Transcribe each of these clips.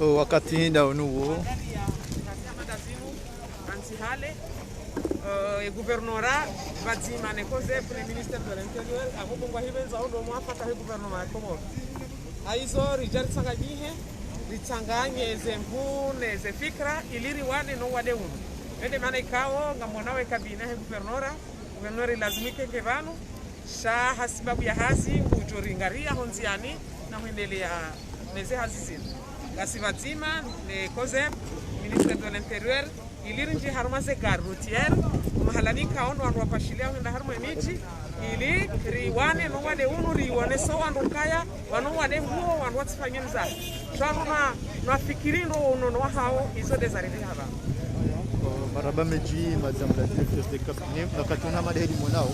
wakati nda unuo e gouvernorat vadzima nekoze pour le ministère de l'intérieur akubongwa hibenza ndo mwafaka he gouvernement komo aizo rijal sangajihe lichanganye zembu neze fikra iliri wane no wade unu ende maana ikawo ngamonawe kabina he gouvernorat lazimike ngevanu sha hasibabu ya hazi ngujoringaria honziani na huendelea neze hazizini gasivadzima nekoze ministère de l'intérieur iliri nji haruma ze gare routière mahalani kaondo wandu wapashilia hunda haruma miji ili riwane no wade unu riwane so wandu kaya wanu wade huo wandu watifanye mza shanu na fikiri ndo uno no hao izo desarili haba maraba meji madame la directrice de cabinet nakatuna madheli monao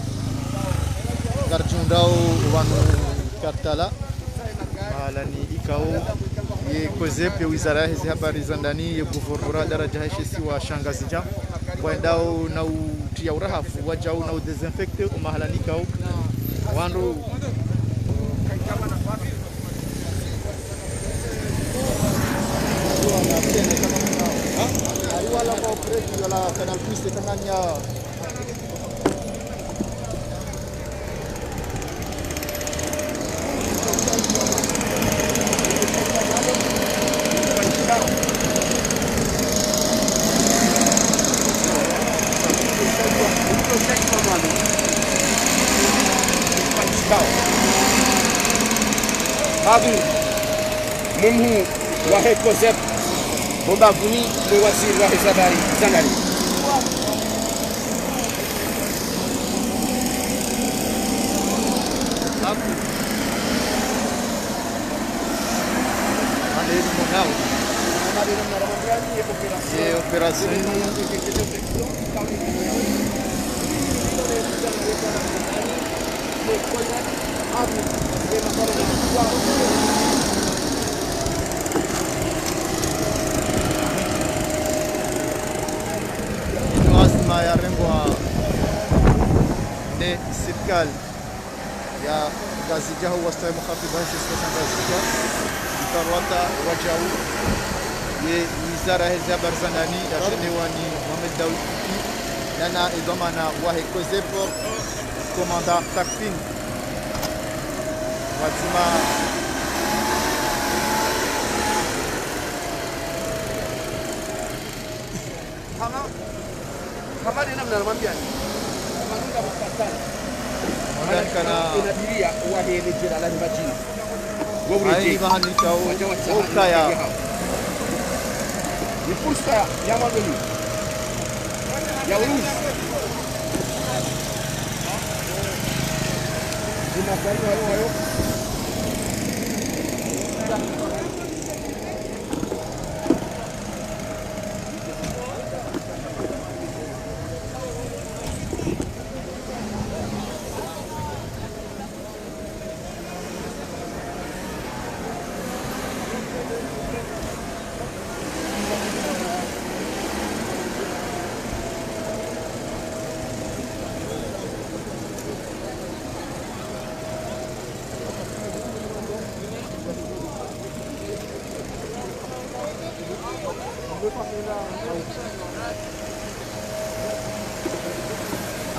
garjundao wanu kartala mahalani ikao ye kozepe wizara hizi habari za ndani ya guvernora daraja heshisi wa shangazija waendao na utia urahafu wajao na udesinfecte umahalanika wandu wala kwa operate wala Canal Plus Tanganyika Babu Mumhu Wahe Kozep Bombavuni le waziri wa habari za ndani. Operação asma ya rembo de serikali ya Gazija huwasta mkhatiba sasa Gazija ikarwata wajau ye wizara hizi habari za ndani yatendewani Mohamed Daoud nana idomana wahe kozepo komanda takfin wazima Kama ni namna namwambia manunga mkatana kana inabiria wahe lejera la mbajini ai bahani kao ukaya ni fursa ya magoli ya urusi tunafanya hayo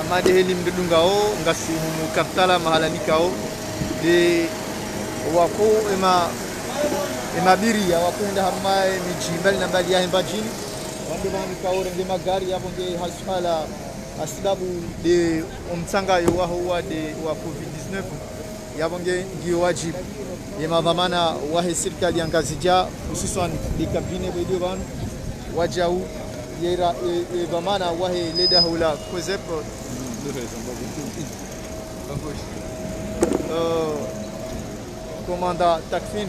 amade heli mdungao ngasi humu kartala mahalanikao de wako emabiria wakwenda hamaye miji mbali na mbali ya mbajini wande banikao rende magari yabonge hasfala asibabu de umtsanga yo wa de wa covid-19 yabonge ngiyo wajibu yemadhamana wahe serikali ya Ngazija hususan de kabine bedio banu wajau yera dhamana wahe leda hula kozepo commandant Takfin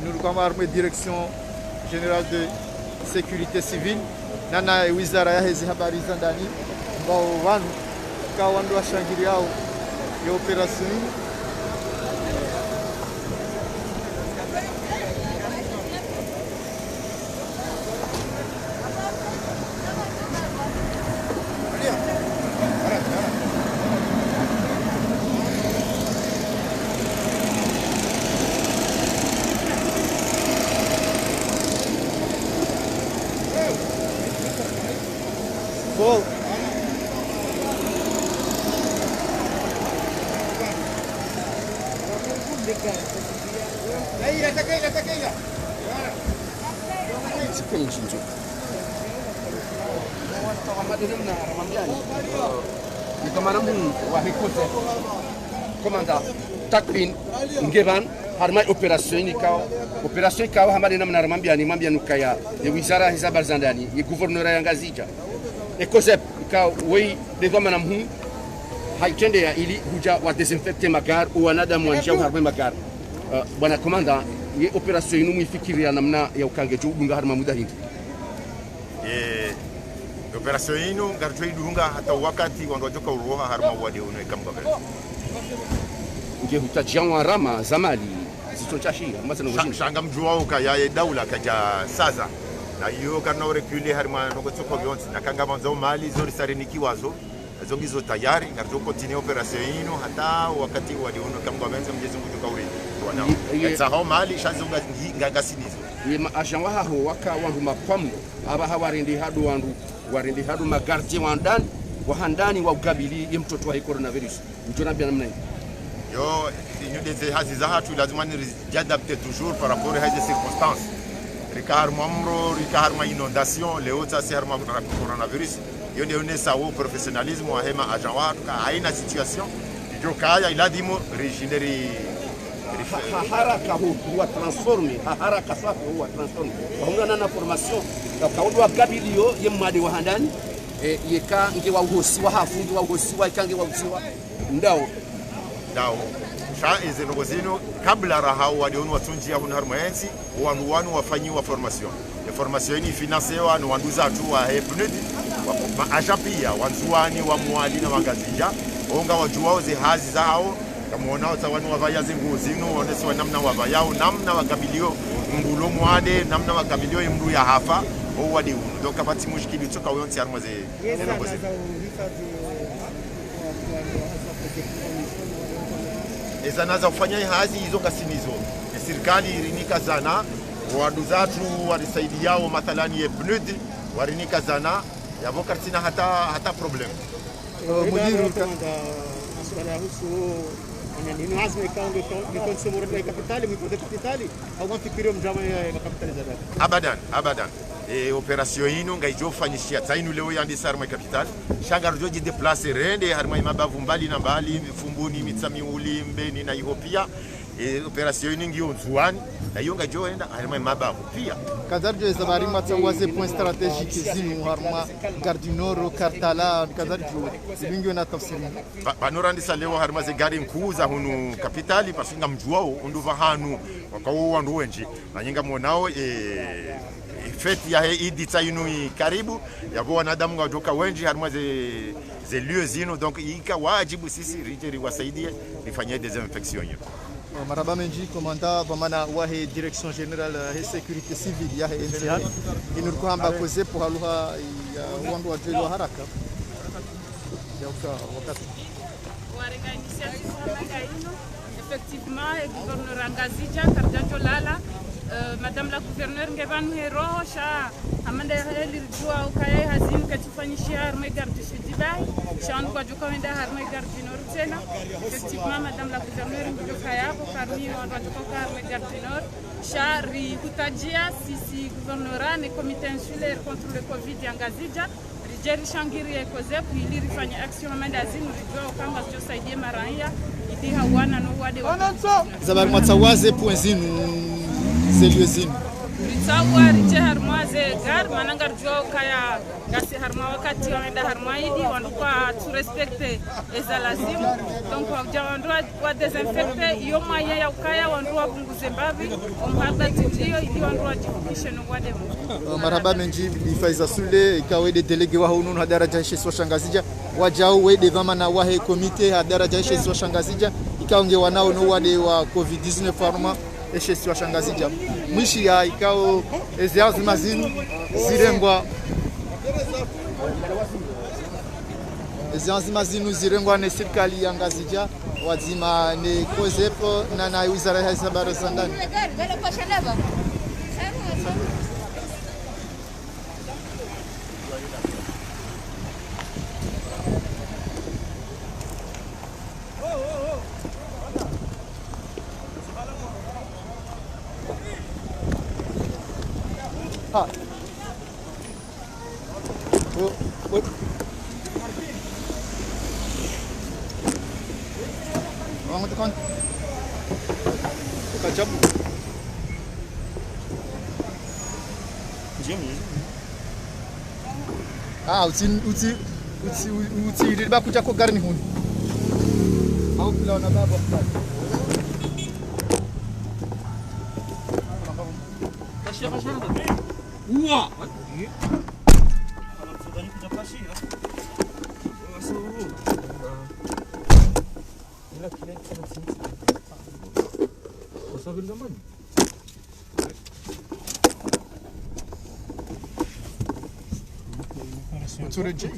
nous armée direction générale de sécurité civile nana wizara ya hizi habari za ndani ambao wanu kwa wandu washangiliao ya operation sipenzi njo ni kama namu wa hikote komanda takbin ngeban harma operation ikawa hamadi namna ramambia nukaya ya wizara ya habari za ndani ya guvernora ya Ngazija ekosep ikawa wei devama namhu haitende ya ili huja wa desinfecte magar au wanadamu wanja harma magar bwana komanda ye operation inu mwifikiria namna ya ukange juu dunga harma muda hindi operation inu ngartoi dunga hata wakati wangojoka uroha harma wade uno ikamga vile nge hutajianwa rama zamali zitonchashia masana shanga mjuao kayaye daula kaja sasa na hiyo kana recule harma nogotoko vyonsi na kanga manzo mali zori sarenikiwazo zongizo tayari ngarjo continue operation inu hata wakati wade uno kamga benza mjezu kutoka ure wana saho mali shazunga ngagasinizo yema ajangwa haho waka wandu mapamu aba hawarindi hadu wandu warindi hadu magartie wandani wahandani wa ukabili ye mtoto wa coronavirus mtona bia namna yo union des haziza hatu lazima ni adapter toujours par rapport à ces circonstances rikar mamro rikar ma inondation leo tasi harma coronavirus yo ndio ne sawo professionnalisme wa hema ajangwa haina situation ndio kaya iladimo regeneri haraka huwa transforme haraka safi huwa transforme waungana na formation kaudi wa gabilio ye mwadi wa handani yeka nge wa uhosi wa hafu nge wa uhosi wa ikange wa usiwa ndao sha izenogozino kabla rahau wadionu watunjia huna harmaensi wanu wafanyiwa formation ya formation ni financewa no wanduza tu wa hepnud wa ajapia wanzuani wa mwali na wangazija onga wajuao ze hazi zao kamuona watu wavaya zinguzino waoneswa namna wavayao namna wakabilio mbulo mwade namna wakabilio imru ya hafa au wadi unu donc kapati mushkili toka wonsi arma ze ezanaza kufanya hazi hizo kasinizo serikali irinika zana waduzatu warisaidiao mathalani ya PNUD warinika zana yabo kartina hata problem mudiru swala husu ni lazima ikaonge konsumura ya kapitali mwipote kapitali au mafikirio mjama ya kapitali za abadan operation ino ngaijofanyishia tainu leo yandi sarma capital shanga rojoji deplacer rende harma mabavu mbali na mbali fumbuni mitsami uli mbeni na ihopia operation ino ngio nzuani na hiyo ngajoenda harma mabavu pia kadarjo zabari matsawaze point stratégique zinu harma gardinoro kartala kadarjo zingio na tafsiri panorandi saleo harma ze gari nkuza hunu kapitali pasinga mjuao unduva hanu wakao wandu wenji na nyinga monao feti ya idi tsainu karibu yabo wanadamu wajoka wengi harma ze lieux zino donc ika wajibu sisi rijeri wasaidie nifanyie desinfection hiyo maraba menji komanda bamana wahe direction générale et sécurité civile ya NCA inurko hamba koze pour haluha ya wandu wa jelo haraka ya wakati warenga initiative hanga ino effectivement et gouverneur Ngazija Karjajo Lala Madame la gouverneure ngevanu hero sha amanda heli jua ukaye hazin katufanyishia harma garde sudibai shandu kwa juka wenda harma garde nord tena effectivement Madame la gouverneure ngukaya hapo parmi wanajuka harma garde nord sha ri kutajia sisi gouverneura ne comité insulaire contre le covid ya Ngazija rijeri shangiri ekoze ili rifanya action amanda hazin rijua ukanga sio saidie maraia idi hawana no wade zabari matsawaze point zinu Zeliozine. Ritsawa rije harmaze gar manangar jo kaya gasi harma wakati wanaenda harma idi wanduka tu respecte ezalazimu donc wajawandwa wa desinfecte yo maya ya ukaya wandwa bunguze mbavi omhada tidio idi wandwa jikishe no wade marhaba menji bifaiza sule ikawe de delege wa hunun hadara jaishe swa shangazija wajao wede dhamana wahe komite hadara jaishe swa shangazija ikaonge wanao no wade wa covid-19 farma eshesi wa shangazija mwishi ya ikao eziazi mazinu zirengwa eziazi mazinu zirengwa ne serikali ya Ngazija wazima ne kozepo na wizara ya habari za ndani Ah. Oh. Orang tekan. Kacau. Ah, uti liba kuja kwa gari ni huni. Au kila na baba kwa. Uwa! Uturunci.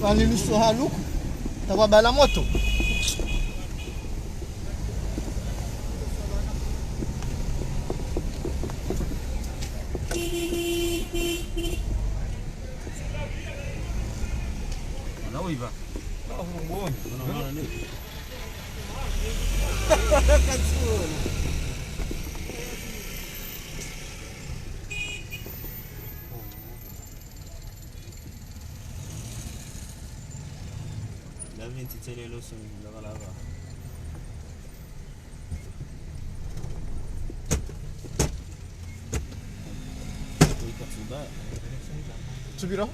Walinusu haluku tawa bala moto. Anauiva. Davin titele lo sun la lava. Subira.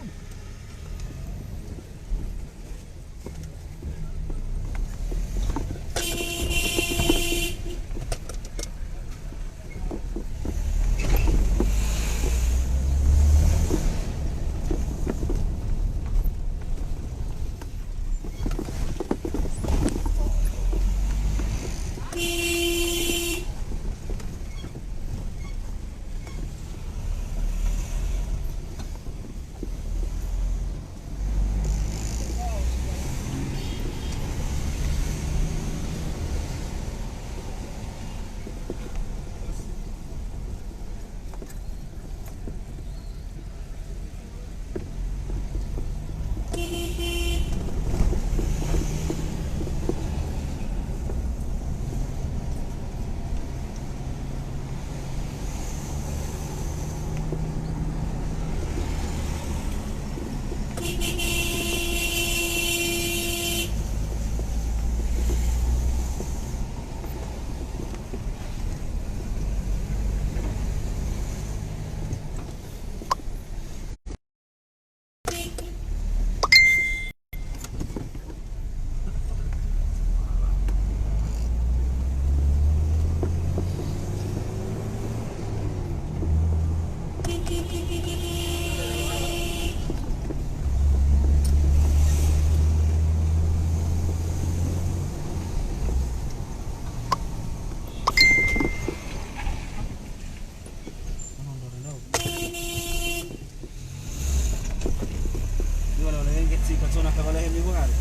katika zona kavala hemi buhari.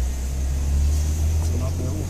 Zona Peru.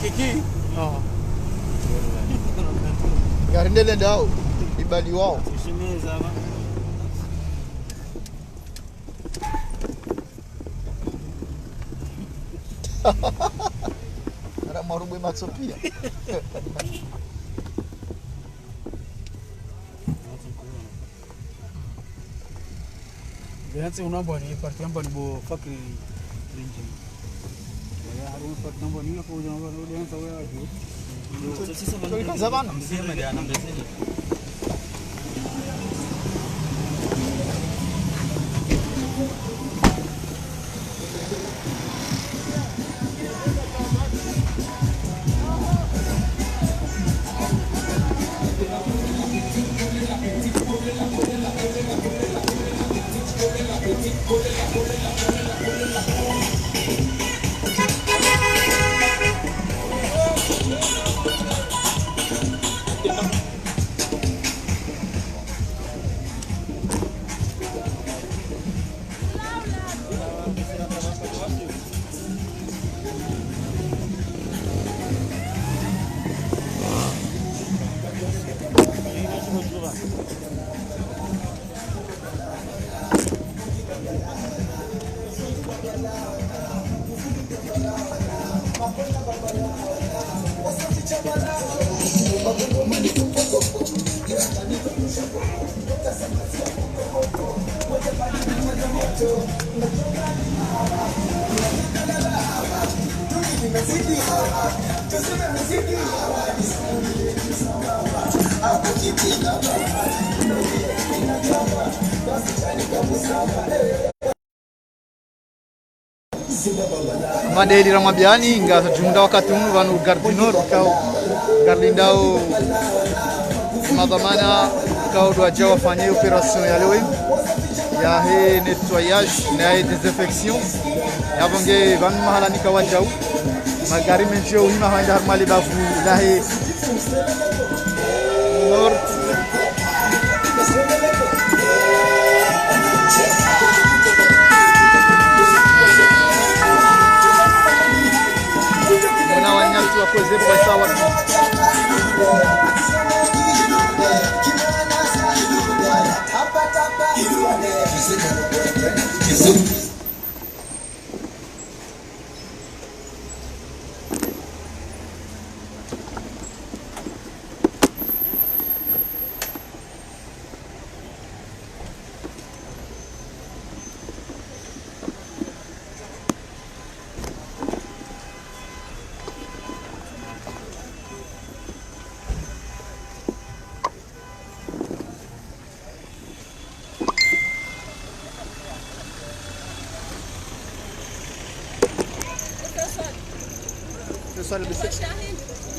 Kiki. Gari ndele ndao ibali wao. Shimeza hapa. Ara marubwe matsopia. Bianze unaomba ni parti ambayo ni bo fakri rinjini. Ya harufu parti ambayo ni kwa unaomba ndio anza wewe juu. Sasa Kwa zamani msema jana mbezeni. madeli ramwabiani nga junda wakati huu vanu gardinor kao garlindao madhamana kao doaja wafanye operation ya leo ya he nettoyage na he désinfection ya bonge vanu mahala ni kawajau magari menjo hima handa harmali bavu na he nord mwana wanyatu wakoze kwa sawa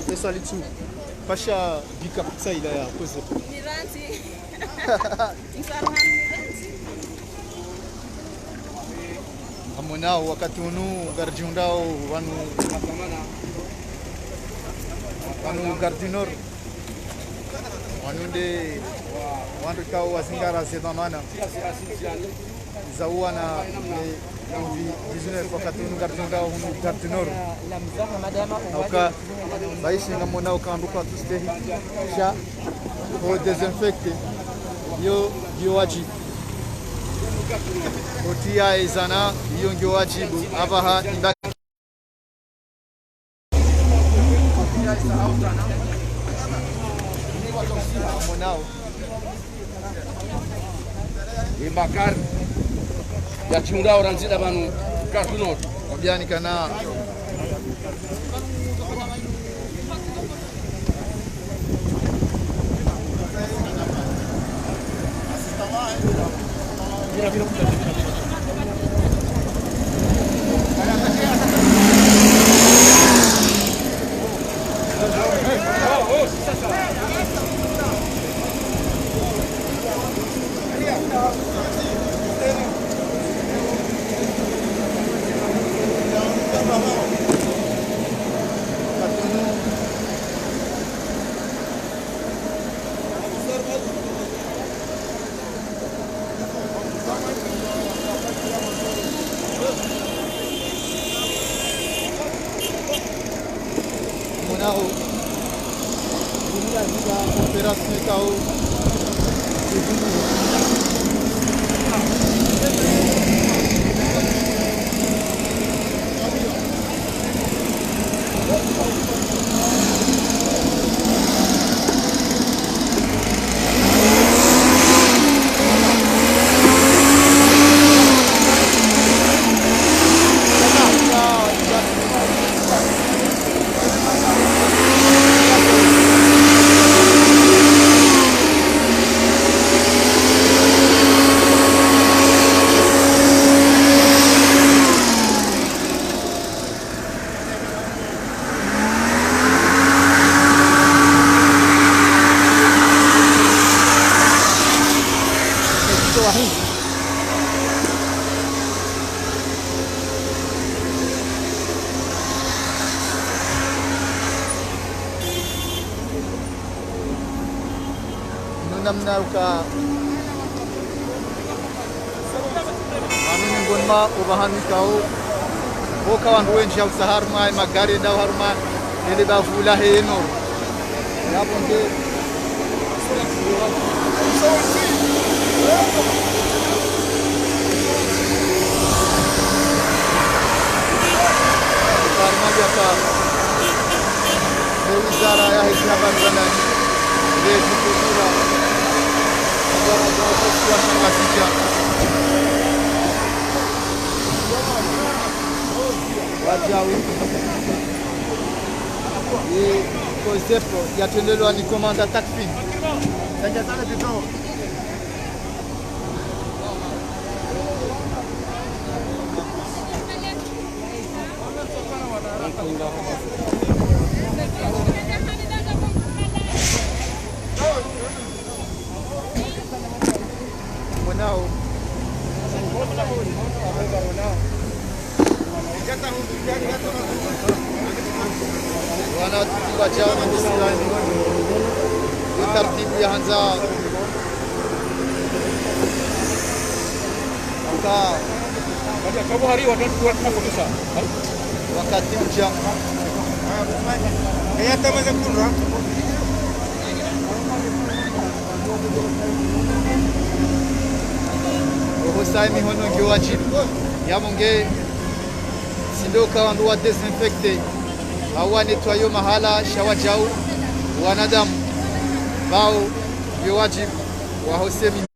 Pessoal ali tu pasha bika pizza ila ya koze Miranti. Msaruhan Miranti. amonao wakati unu gardiundao wanu gardinor wanunde wandu kao wazingara zedamana zaua na 19 wakati unu gardinor unu gardinor auka baishi ngamona ukaanduka tustehi sha ho desinfecte yo wajibu otia izana hiyo ndio wajibu abaha inda monao imbakar ya chunda oranzida banu cartoon obiani kana monao ina operation kao namna uka anu ngonma ubahan kau kawan wenji au sahar mai magari dau harma ele ba fula heno ya bonde karma biasa wizara ya hizab al-zaman kultura wajawi kozepo yatendelwa ni komanda takfin Mwanao wanatukiwa chao na Kiislamu ni taratibu ya hanza wakati uja Saimi hono ngi wajibu yamonge sindo kawandu wa desinfecte au netwayo mahala shawajau wanadamu bao ngi wajibu wa hosemi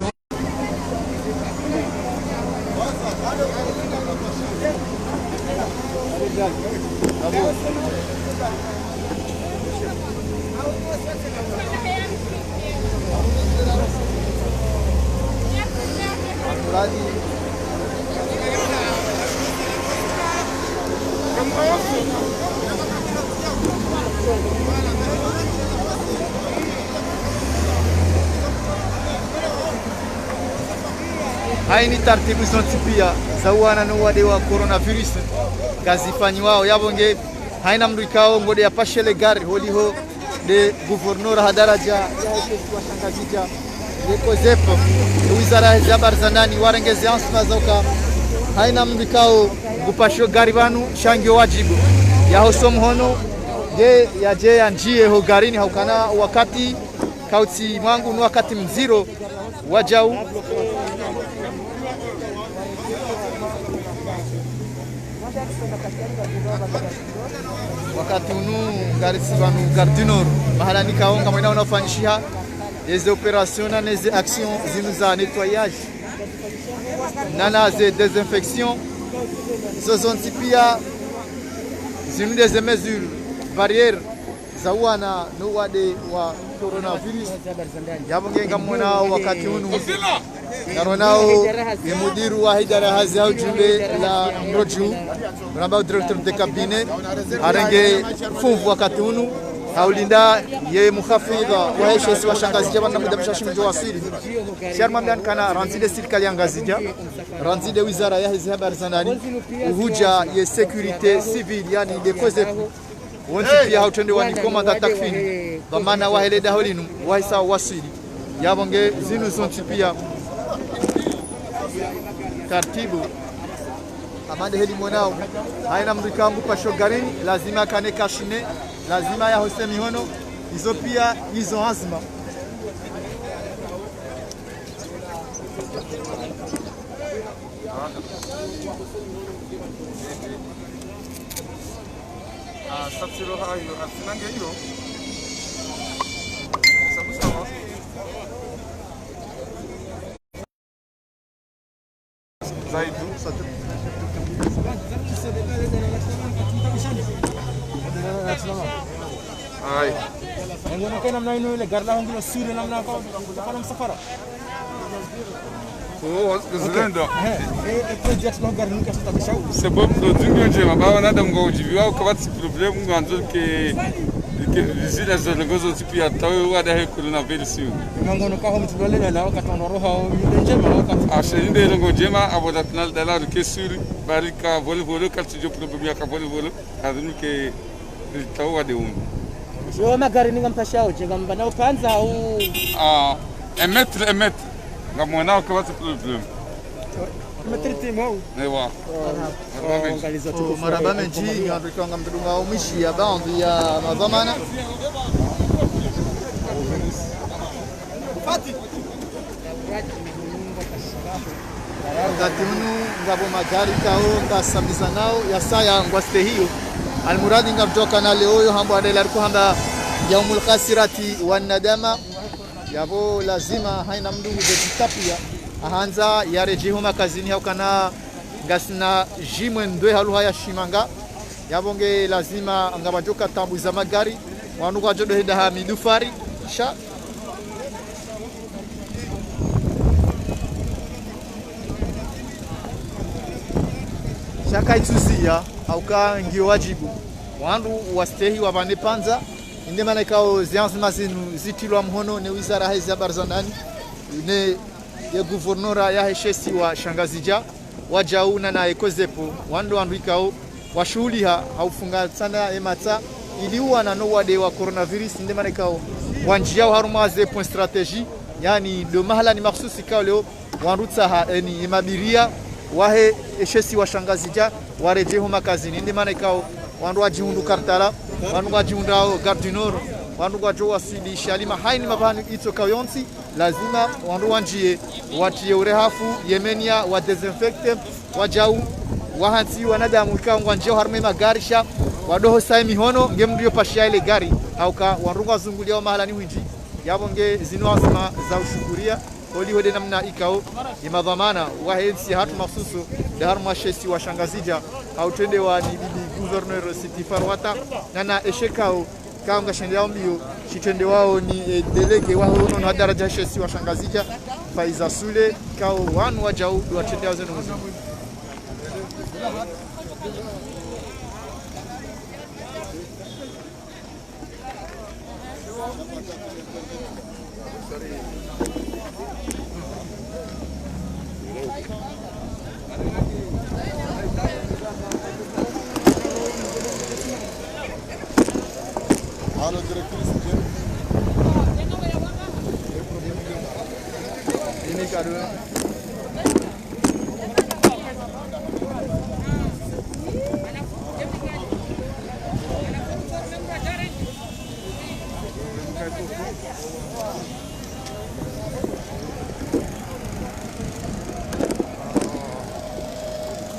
haini taratibu zontipia za wana no wade wa coronavirus kazifanyi wao yabonge haina mndu ikao ngode ya pashele gari holiho de gouverneur hadaraja ya wa shangazija yeko zepo wizara ya habari za ndani warengeze ansma zoka haina mndu ikao gupasho gari banu shangyo wajibu ya hosom hono je ya njie ho garini haukana wakati kauti mwangu ni wakati mziro wajau wakati unu gari sibanu gardinor mahala nikaonga mwena unafanyishia eze operation na eze action zinu za nettoyage na ze désinfection zozonti pia zinu des mesures barrières za wana no wade wa coronavirus yabongenga mwena wakati unu naronao ni mudiru wa idara hazi au jumbe la Mroju ramba directeur de cabinet arenge fuvu wakati unu haulinda ye mukhafidha wa heshesi wa shangazija bana mudabisha shimjo wasiri sharma mdan kana ranzide serikali ya ngazija ranzide wizara ya hizi habari za ndani uhuja ye securite civil yani de koze wonti pia hautende wani komanda takfini dhamana wa heleda holinu wa hisa wasiri yabonge zinu zonti pia taratibu amande heli mwanao haina mrikambu pasho garini lazima kane kashine lazima ya hose mihono hizo pia hizo azma sapsiro hayo asinange hiyo sabusawa zaidu ai ngono kay namna ino le garla hongilo sure namna ko panam safara c'est bon do dingo jema ba na dam go jibi wa ko wat problem nganzo ke zile zile ngozo tipia tawe wa da coronavirus ngono ka homu tulole la ka tono roho jema ka ashe inde ngo jema aboda tunal dala ke suri barika vol ka tijo problem ya ka vol azunu ke tawe wa de yo magari ninga mpashao je ngamba na upanza au emettre ngamona ko wat problem matriti mo ewa maraba menji ngabika ngamdunga umishi ya bandi ya madhamana wakati unu ngabo magari kao ngasamiza nao ya saya ngwaste hiyo almuradi ngabtoka na leo hambo adela hamba yaumul khasirati wan nadama yabo lazima haina mdungu betapia ahanza yarejihuma kazini haukana ngasina jimwe ndwe haluha ya shimanga yabonge lazima ngabajoka tambuza magari wanuka jodo heda ha midufari sha shaka ituzia auka ngio wajibu wandu wastehi wabane panza inde maana ikao zianzima zinu zitilwa mhono ne wizara hizi habari za ndani ne ya guvernora ya heshesi wa Shangazija wajauna na ekozepo wandu ikao washuhuliha haufunga sana emata iliwa na no wade wa coronavirus inde maana ikao wanjia harumaze point strategie yani do mahala ni mahsusi kao leo wanrutsa ni mabiria wahe heshesi wa Shangazija warejeho makazini inde maana ikao wandu wajihundu Kartala wandu wajihundao Gardinor wandu wajoa sidi shalima haini mabani ito kayonsi lazima wandu wanjie watie urehafu Yemenia wa desinfecte wajau wahansi wanadamu ikao wanjio harme magarisha wadoho sai mihono ngemndio pashia ile gari hauka wandu wazungulia mahala ni winji yabonge zinwasma za ushukuria koli hode namna ikao imadhamana wahensi hatu mafsusu da harma shesi wa Shangazija au twende wa ni bibi gouverneur Siti Farwata na eshekao kaunga shendao mbio chitende wao ni delege wao na daraja shesi wa Shangazija Faiza Sule kao wanu wajau watendea zenu mzima. Alô, diretrice. Ini kado.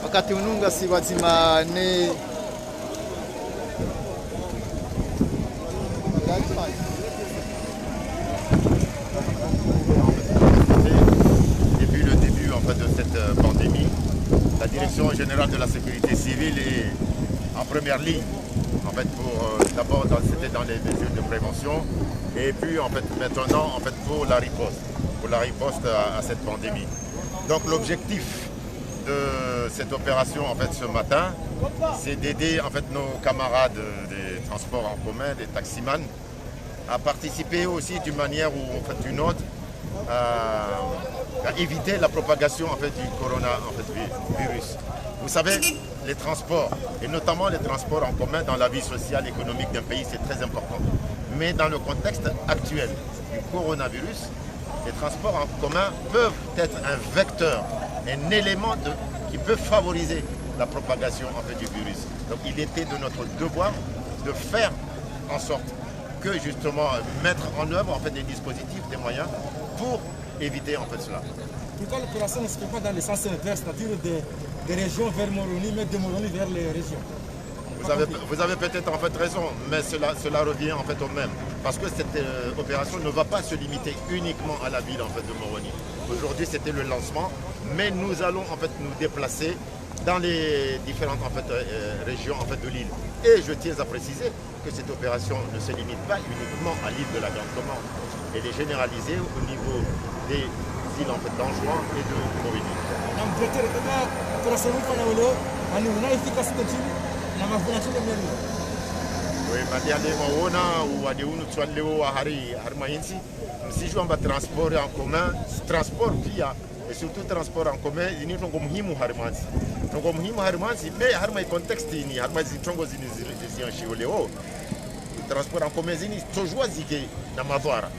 Wakati ununga si wazima ne Depuis le début en fait, de cette pandémie, la Direction générale de la sécurité civile est en première ligne. En fait, d'abord c'était dans les mesures de prévention et puis en fait maintenant en fait pour la riposte à cette pandémie. Donc l'objectif de cette opération en fait ce matin, c'est d'aider en fait nos camarades des transports en commun, des taximans, à participer aussi d'une manière ou en fait d'une autre à éviter la propagation en fait du virus. Vous savez, les transports et notamment les transports en commun dans la vie sociale et économique d'un pays, c'est très important. Mais dans le contexte actuel du coronavirus, les transports en commun peuvent être un vecteur, un élément qui peut favoriser la propagation en fait, du virus. Donc il était de notre devoir de faire en sorte que justement mettre en œuvre en fait, des dispositifs, des moyens pour éviter en fait cela. Pourquoi l'opération ne se fait pas dans le sens inverse, c'est-à-dire des régions vers Moroni, mais de Moroni vers les régions? Vous avez peut-être en fait raison, mais cela revient en fait au même. Parce que cette opération ne va pas se limiter uniquement à la ville en fait, de Moroni. Aujourd'hui c'était le lancement, mais nous allons en fait nous déplacer dans les différentes en fait, régions en fait, de l'île. Et je tiens à préciser que cette opération ne se limite pas uniquement à l'île de la Grande Comore. Elle est généralisée au niveau des îles en fait, d'Anjouan et de Moroni. Oui, transport en commun, transport via et surtout transport en commun, il y a un muhimu harimansi. Donc muhimu harimansi, mais harma contexte ni harma zitongo zini zianshileo. Transport en commun zini tojua zige na madhara.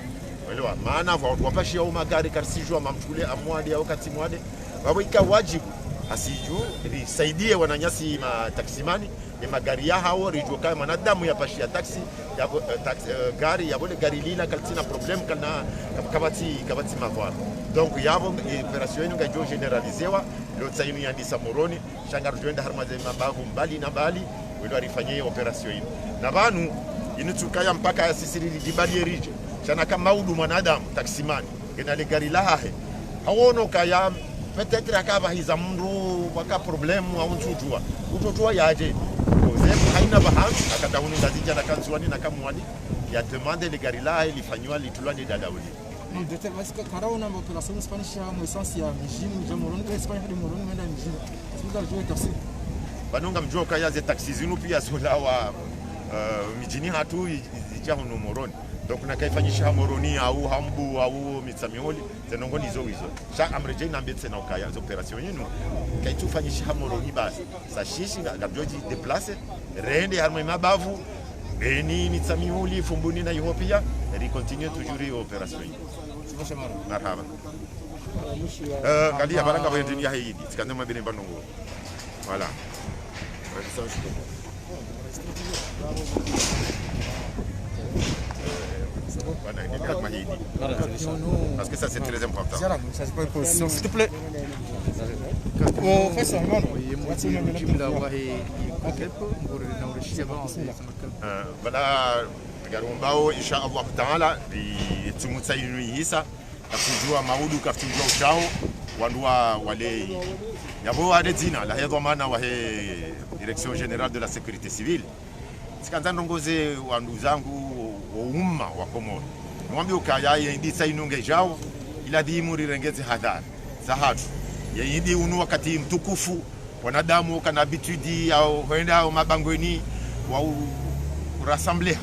Elewa, maana wapashia magari karsijua mamchule amwadi au katimwade. Wawika wajibu asiju lisaidie wananyasi mataksimani ni magari ya hao rijoka manadamu ya pashia taxi ya gari ya bole gari lina kaltina problem kana kabati mavara. Donc yabo operation ino ngajo generalizewa leo tsainu yandisa Moroni shangar joenda harmaze mabavu mbali na bali wilo alifanyia operation ino na banu inutukaya mpaka ya sisiri dibali rije chana kama maudu mwanadamu taksimani kena le gari la hahe hawono kaya peut-être akaba hiza mndu waka problem au ututua yaje ozefu haina bahangu akatauni ngazija na kanzuani na kamwani ya demande le gari la ilifanywa litulwa ni dadauli. Est-ce que Karaona opération Spanish à mon sens il y a Mijin, Moroni, Espagne de Moroni, mais dans Mijin. Est-ce que vous avez joué aussi? banonga mjua kaya ze taxi zinu pia solawa mijini hatu ija hono moroni donc na kaifanyisha moroni au hambu au mitsamioli zenongoni hizo sha amreje na mbetse na ukaya zo operation yenu kaitufanyisha moroni basi sa shishi ngabjoji déplacer rende harmo mabavu beni mitsamioli fumbuni na Ethiopia et continue toujours opération marhaba ngalia baraka bwendeni ya hidi sikande mabene banongo voilà parce que ça c'est très important. S'il te plaît. On fait ça, voilà, garumbao insha Allah taala tumutsa inuisa kafujua maudu kafujua uchao wandua wale yabo wale dina la hedhamana wa direction générale de la sécurité civile sikanza ndongoze wandu zangu wa umma wa Komoro mwambie ukaya yindisa inunge jao ila dhimuri rengeze hadhari za hatu yindi unu wakati mtukufu wanadamu kana habitude au huenda au mabangweni wa rassembler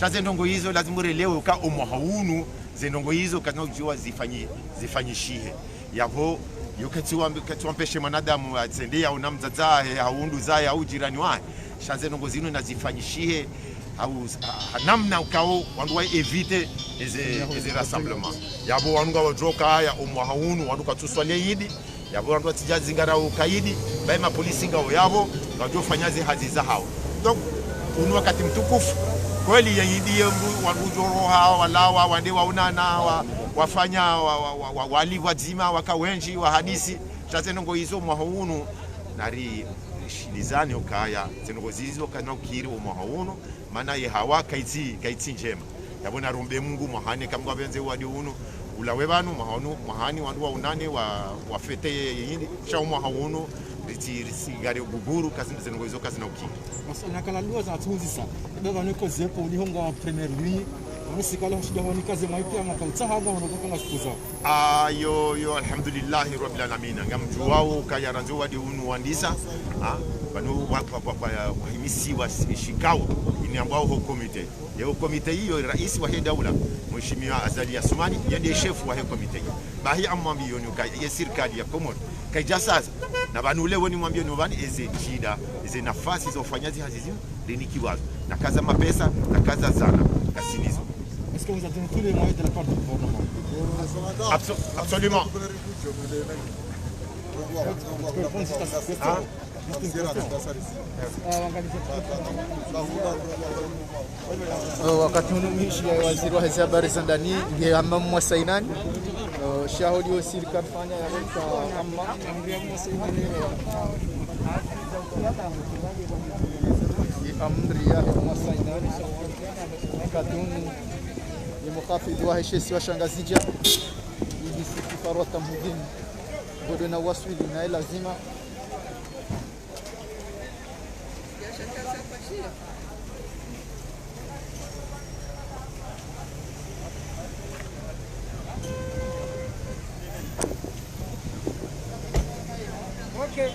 chaze ndongo hizo lazima relewe ka umhaunu zenongo hizo kana kujua zifanyishihe yavo yokatiwampeshe mwanadamu atendea au namzazahe au undu zaye au jirani wake chaze ndongo zino nazifanyishihe au namna ukao wandu wa evite eze rassemblement yabo wandu wa droka ya umhaunu wandu katuswalia yidi yabo wandu tijazi ngara ukaidi baima polisi ngao yabo wajofanyazi hazi za hao donc unu wakati mtukufu kweli yidi wandu joroha walawa wande waunana wafanya wali wazima wakawenji wa hadisi chazenongo hizo mwahaunu nari shilizani ukaya zenongo zizo kana ukiri mwahaunu maana ye hawa kaiti njema yabona rumbe Mungu mwahane kamwa benze wadi uno ulawe banu mwahani wandu wa unane wa fete yindi cha mwahunu risigari guguru kazi zenongo hizo kazi na ukiri nakala lua za tunzisa beba niko zepo ulihonga premier ligne musikala shida wani kazi maipia makamtsaha hapo wanakuwa na siku zao yo alhamdulillah rabbil alamin ngamju wao kayaranzo wadi unu wandisa banu wahimisi wa shikao ni ambao ho komite ya komite hiyo rais wa daula mheshimiwa Azali Asmani ndiye chef wa komite hiyo bahi amwambie ni serikali ya Komoro kaijasa na banu leo ni mwambie ni bani eze shida eze nafasi za ufanyaji hazizi linikiwazo na kaza mapesa na kaza sana kasinizo. Est-ce que vous avez tous les moyens de la part du gouvernement? Absolument. Wakati unumishi ya waziri wa habari za ndani ngehama mwasainani shahudi wa serikali fanya ya kama amri ya mwasainani kaduni ni mukafidhi wa heshesi wa shangazija hivi sikifarota mhudini bodo na waswili na lazima Okay.